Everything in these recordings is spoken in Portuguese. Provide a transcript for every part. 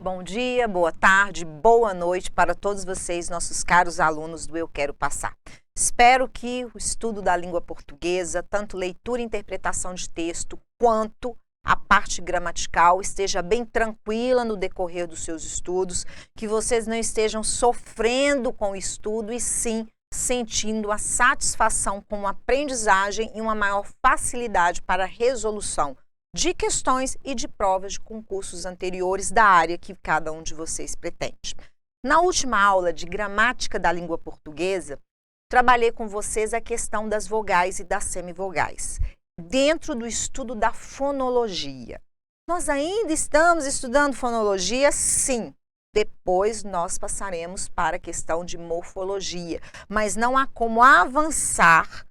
bom dia, boa tarde, boa noite para todos vocês, nossos caros alunos do Eu Quero Passar. Espero que o estudo da língua portuguesa, tanto leitura e interpretação de texto, quanto a parte gramatical, esteja bem tranquila no decorrer dos seus estudos, que vocês não estejam sofrendo com o estudo e sim sentindo a satisfação com a aprendizagem e uma maior facilidade para a resolução de questões e de provas de concursos anteriores da área que cada um de vocês pretende. Na última aula de gramática da língua portuguesa, trabalhei com vocês a questão das vogais e das semivogais, dentro do estudo da fonologia. Nós ainda estamos estudando fonologia? Sim. Depois nós passaremos para a questão de morfologia, mas não há como avançar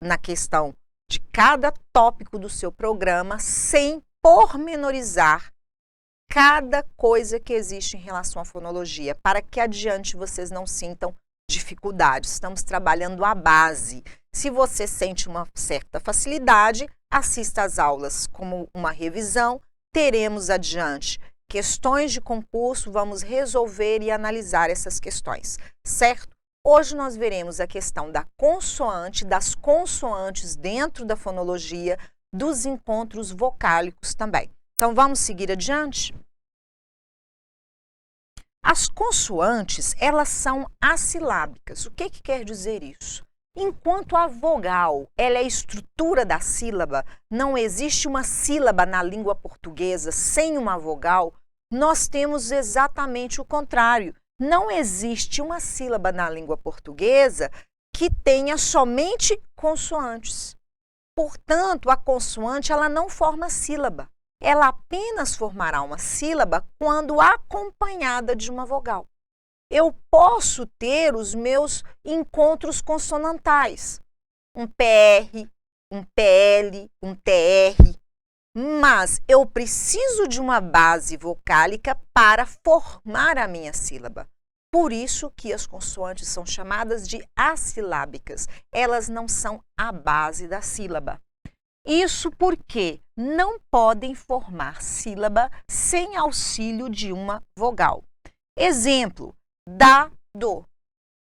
na questão de cada tópico do seu programa sem pormenorizar cada coisa que existe em relação à fonologia, para que adiante vocês não sintam dificuldades. Estamos trabalhando a base. Se você sente uma certa facilidade, assista às aulas como uma revisão. Teremos adiante questões de concurso, vamos resolver e analisar essas questões, certo? Hoje nós veremos a questão da consoante, das consoantes dentro da fonologia, dos encontros vocálicos também. Então, vamos seguir adiante? As consoantes, elas são assilábicas. O que quer dizer isso? Enquanto a vogal, ela é a estrutura da sílaba, não existe uma sílaba na língua portuguesa sem uma vogal, nós temos exatamente o contrário. Não existe uma sílaba na língua portuguesa que tenha somente consoantes. Portanto, a consoante ela não forma sílaba. Ela apenas formará uma sílaba quando acompanhada de uma vogal. Eu posso ter os meus encontros consonantais, um PR, um PL, um TR, mas eu preciso de uma base vocálica para formar a minha sílaba. Por isso que as consoantes são chamadas de assilábicas. Elas não são a base da sílaba. Isso porque não podem formar sílaba sem auxílio de uma vogal. Exemplo, dado.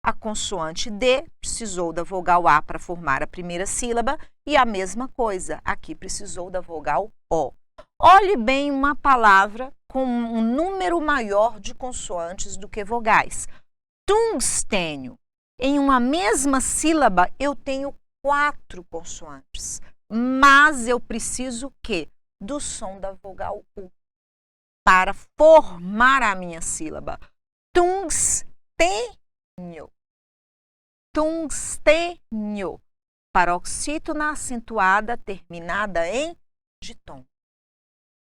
A consoante D precisou da vogal A para formar a primeira sílaba e a mesma coisa, aqui precisou da vogal O. Olhe bem uma palavra com um número maior de consoantes do que vogais. Tungstênio. Em uma mesma sílaba eu tenho 4 consoantes, mas eu preciso o quê? Do som da vogal U para formar a minha sílaba. Tungstênio. Tungstênio. Paroxítona acentuada terminada em ditom.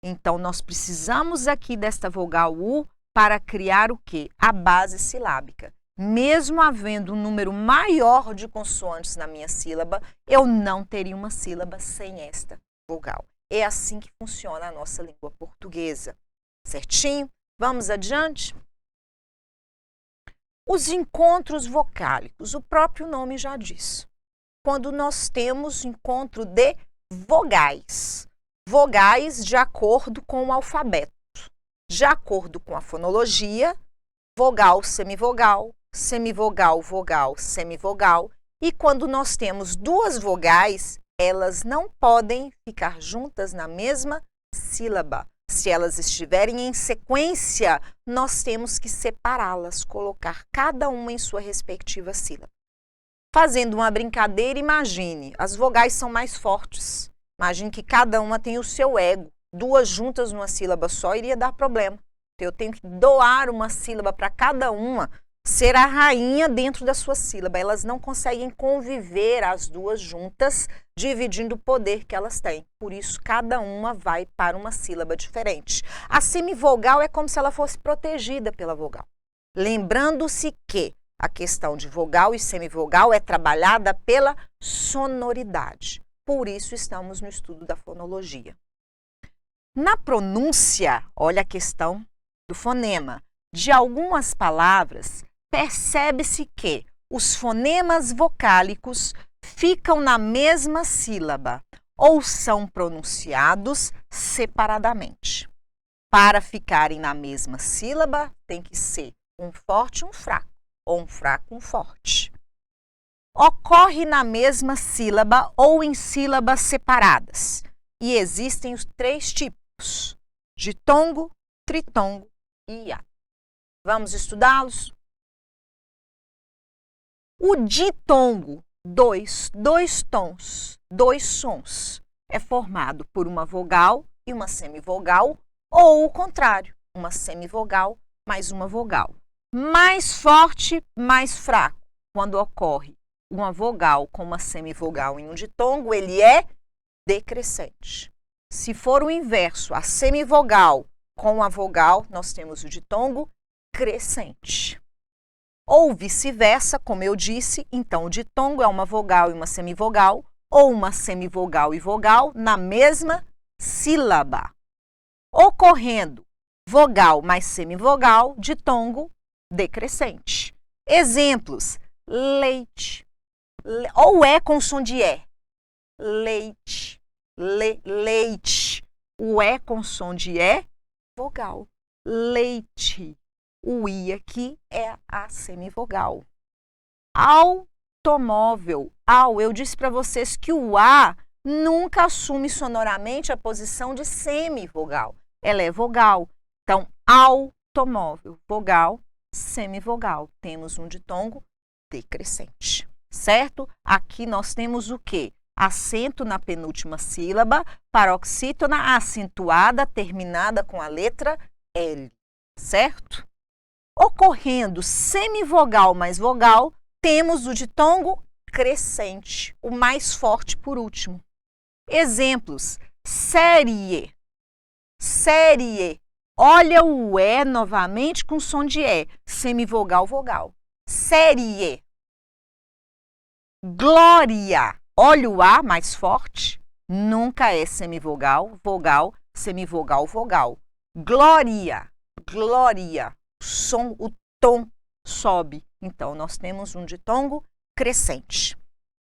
Então, nós precisamos aqui desta vogal U para criar o quê? A base silábica. Mesmo havendo um número maior de consoantes na minha sílaba, eu não teria uma sílaba sem esta vogal. É assim que funciona a nossa língua portuguesa. Certinho? Vamos adiante? Os encontros vocálicos, o próprio nome já diz. Quando nós temos encontro de vogais. Vogais de acordo com o alfabeto. De acordo com a fonologia, vogal, semivogal, semivogal, vogal, semivogal. E quando nós temos duas vogais, elas não podem ficar juntas na mesma sílaba. Se elas estiverem em sequência, nós temos que separá-las, colocar cada uma em sua respectiva sílaba. Fazendo uma brincadeira, imagine, as vogais são mais fortes. Imagine que cada uma tem o seu ego. Duas juntas numa sílaba só iria dar problema. Eu tenho que doar uma sílaba para cada uma, ser a rainha dentro da sua sílaba. Elas não conseguem conviver as duas juntas, dividindo o poder que elas têm. Por isso, cada uma vai para uma sílaba diferente. A semivogal é como se ela fosse protegida pela vogal. Lembrando-se que a questão de vogal e semivogal é trabalhada pela sonoridade. Por isso, estamos no estudo da fonologia. Na pronúncia, olha a questão do fonema. De algumas palavras, percebe-se que os fonemas vocálicos ficam na mesma sílaba ou são pronunciados separadamente. Para ficarem na mesma sílaba, tem que ser um forte e um fraco, ou um fraco e um forte. Ocorre na mesma sílaba ou em sílabas separadas. E existem os 3 tipos: ditongo, tritongo e hiato. Vamos estudá-los? O ditongo, dois tons, 2 sons, é formado por uma vogal e uma semivogal, ou o contrário, uma semivogal mais uma vogal. Mais forte, mais fraco. Quando ocorre uma vogal com uma semivogal em um ditongo, ele é decrescente. Se for o inverso, a semivogal com a vogal, nós temos o ditongo crescente. Ou vice-versa, como eu disse, então o ditongo é uma vogal e uma semivogal, ou uma semivogal e vogal na mesma sílaba. Ocorrendo vogal mais semivogal, ditongo decrescente. Exemplos: leite, ou é com som de é. Leite, leite. O é com som de é, vogal. Leite. O i aqui é a semivogal. Automóvel. Eu disse para vocês que o a nunca assume sonoramente a posição de semivogal. Ela é vogal. Então, automóvel, vogal, semivogal. Temos um ditongo decrescente, certo? Aqui nós temos o quê? Acento na penúltima sílaba, paroxítona acentuada, terminada com a letra L, certo? Ocorrendo semivogal mais vogal, temos o ditongo crescente, o mais forte por último. Exemplos: série, série. Olha o E novamente com som de E, semivogal, vogal. Série. Glória. Olha o A mais forte, nunca é semivogal, vogal, semivogal, vogal. Glória, glória. O tom sobe. Então, nós temos um ditongo crescente.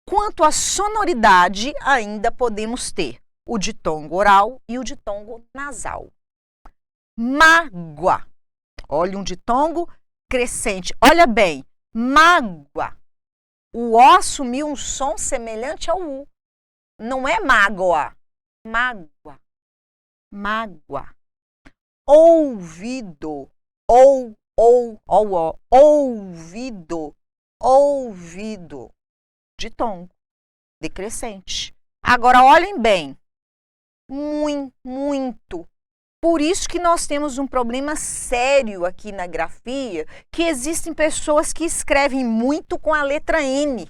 Quanto à sonoridade, ainda podemos ter o ditongo oral e o ditongo nasal. Mágoa. Olha um ditongo crescente. Olha bem, mágoa. O O assumiu um som semelhante ao U. Não é mágoa. Mágoa. Mágoa. Ouvido. Ouvido. Ouvido. Ditongo decrescente. Agora, olhem bem. Muito. Por isso que nós temos um problema sério aqui na grafia, que existem pessoas que escrevem muito com a letra N.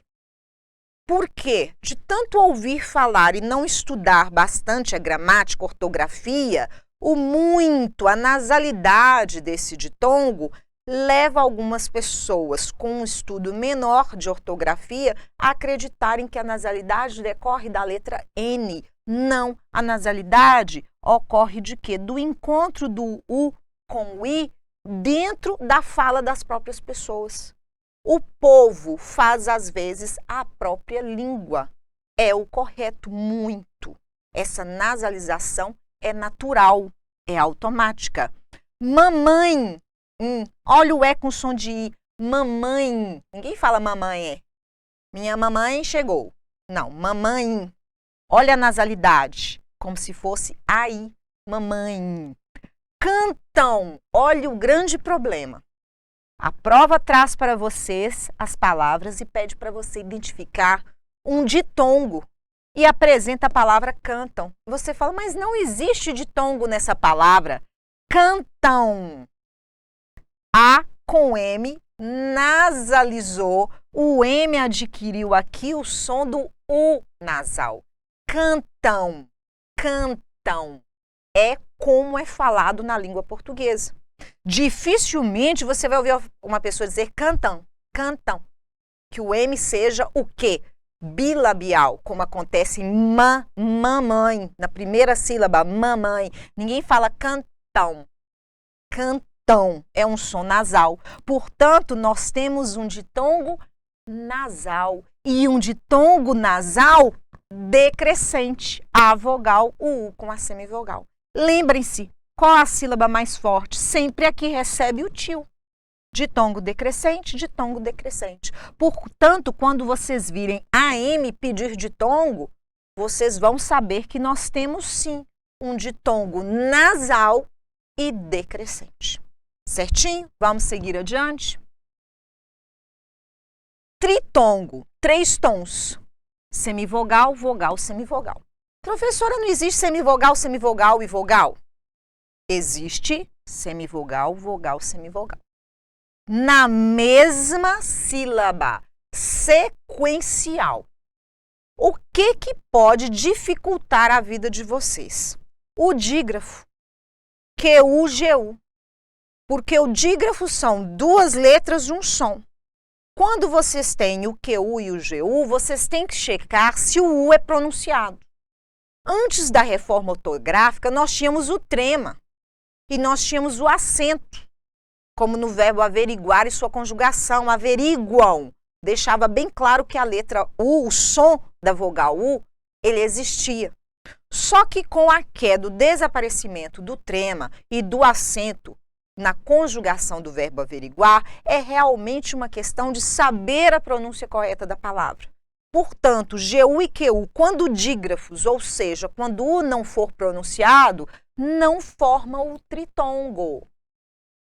Por quê? De tanto ouvir falar e não estudar bastante a gramática, a ortografia, o muito, a nasalidade desse ditongo, leva algumas pessoas com um estudo menor de ortografia a acreditarem que a nasalidade decorre da letra N. Não, a nasalidade ocorre de quê? Do encontro do U com o I dentro da fala das próprias pessoas. O povo faz, às vezes, a própria língua. É o correto, muito. Essa nasalização é natural, é automática. Mamãe. Olha o E com som de I. Mamãe. Ninguém fala mamãe. Minha mamãe chegou. Não, mamãe. Olha a nasalidade, como se fosse aí, mamãe. Cantam. Olha o grande problema. A prova traz para vocês as palavras e pede para você identificar um ditongo e apresenta a palavra cantam. Você fala, mas não existe ditongo nessa palavra. Cantam. A com M nasalizou, o M adquiriu aqui o som do U nasal. Cantam, cantam. É como é falado na língua portuguesa. Dificilmente você vai ouvir uma pessoa dizer cantam, cantam. Que o M seja o quê? Bilabial, como acontece em mamãe, na primeira sílaba, mamãe. Ninguém fala cantão. Cantão é um som nasal. Portanto, nós temos um ditongo nasal e um ditongo nasal decrescente. A vogal, o U com a semivogal. Lembrem-se, Qual a sílaba mais forte? Sempre a que recebe o tio. Ditongo decrescente, ditongo decrescente. Portanto, quando vocês virem a M pedir ditongo, vocês vão saber que nós temos sim um ditongo nasal e decrescente. Certinho? Vamos seguir adiante. Tritongo, 3 tons. Semivogal, vogal, semivogal. Professora, não existe semivogal, semivogal e vogal? Existe semivogal, vogal, semivogal. Na mesma sílaba, sequencial. O que pode dificultar a vida de vocês? O dígrafo, QU, GU. Porque o dígrafo são 2 letras e um som. Quando vocês têm o QU e o GU, vocês têm que checar se o U é pronunciado. Antes da reforma ortográfica, nós tínhamos o trema e nós tínhamos o acento, como no verbo averiguar e sua conjugação, averiguam. Deixava bem claro que a letra U, o som da vogal U, ele existia. Só que com a queda, o desaparecimento do trema e do acento na conjugação do verbo averiguar, é realmente uma questão de saber a pronúncia correta da palavra. Portanto, GU e QU, quando dígrafos, ou seja, quando U não for pronunciado, não formam o tritongo.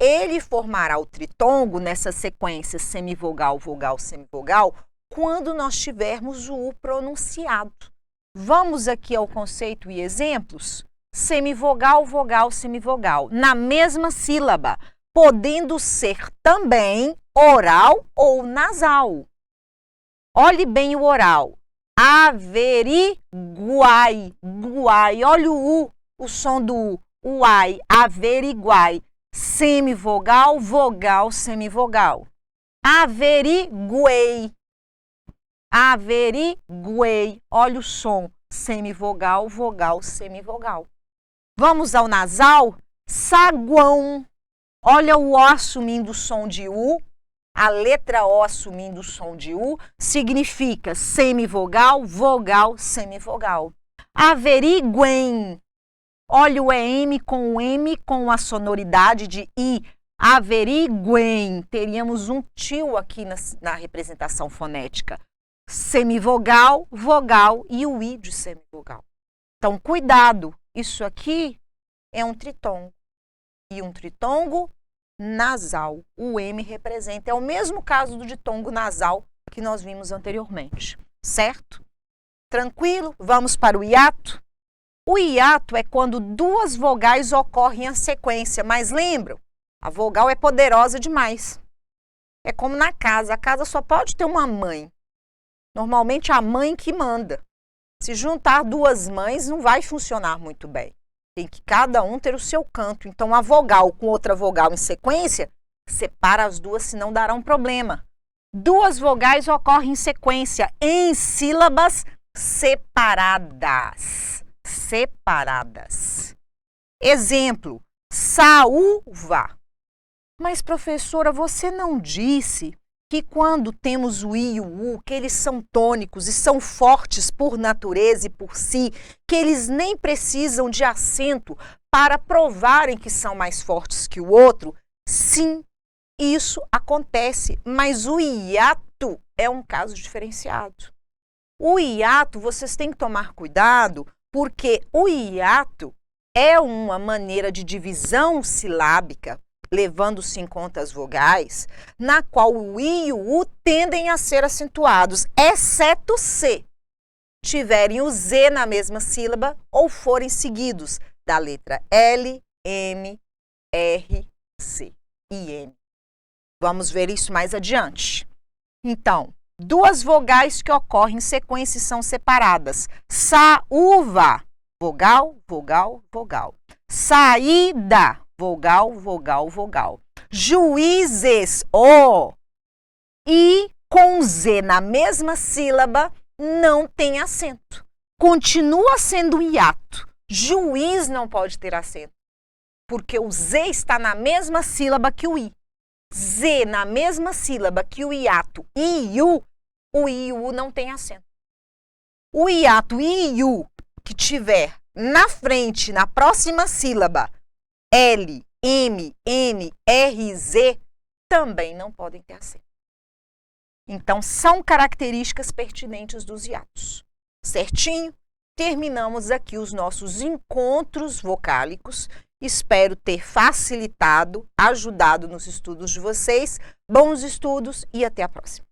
Ele formará o tritongo nessa sequência semivogal, vogal, semivogal, quando nós tivermos o U pronunciado. Vamos aqui ao conceito e exemplos? Semivogal, vogal, semivogal, na mesma sílaba, podendo ser também oral ou nasal. Olhe bem o oral. Averiguai, guai. Olha o som do U. Uai, averiguai. Semivogal, vogal, semivogal. Averiguei. Averiguei. Olha o som. Semivogal, vogal, semivogal. Vamos ao nasal? Saguão. Olha o O assumindo o som de U. A letra O assumindo o som de U significa semivogal, vogal, semivogal. Averiguem. Olha o EM com a sonoridade de I. Averiguem. Teríamos um tio aqui na representação fonética. Semivogal, vogal e o I de semivogal. Então, cuidado. Isso aqui é um tritongo. E um tritongo nasal. O M representa. É o mesmo caso do ditongo nasal que nós vimos anteriormente. Certo? Tranquilo? Vamos para o hiato? O hiato é quando 2 vogais ocorrem em sequência, mas lembram? A vogal é poderosa demais. É como na casa. A casa só pode ter uma mãe. Normalmente a mãe que manda. Se juntar 2 mães não vai funcionar muito bem. Tem que cada um ter o seu canto. Então a vogal com outra vogal em sequência, separa as 2, senão dará um problema. 2 vogais ocorrem em sequência em sílabas separadas. Separadas. Exemplo, saúva. Mas, professora, você não disse que quando temos o I e o U, que eles são tônicos e são fortes por natureza e por si, que eles nem precisam de acento para provarem que são mais fortes que o outro? Sim, isso acontece, mas o hiato é um caso diferenciado. O hiato, vocês têm que tomar cuidado, porque o hiato é uma maneira de divisão silábica, levando-se em conta as vogais, na qual o I e o U tendem a ser acentuados, exceto se tiverem o Z na mesma sílaba ou forem seguidos da letra L, M, R, C e N. Vamos ver isso mais adiante. Então, 2 vogais que ocorrem em sequência e são separadas. Saúva, vogal, vogal, vogal. Saída, vogal, vogal, vogal. Juízes, O. E com Z na mesma sílaba não tem acento. Continua sendo hiato. Juiz não pode ter acento, porque o Z está na mesma sílaba que o I. Z na mesma sílaba que o hiato I e U, o I e U não tem acento. O hiato I e U que tiver na frente, na próxima sílaba, L, M, N, R, Z também não podem ter acento. Então, são características pertinentes dos hiatos. Certinho? Terminamos aqui os nossos encontros vocálicos. Espero ter facilitado, ajudado nos estudos de vocês. Bons estudos e até a próxima.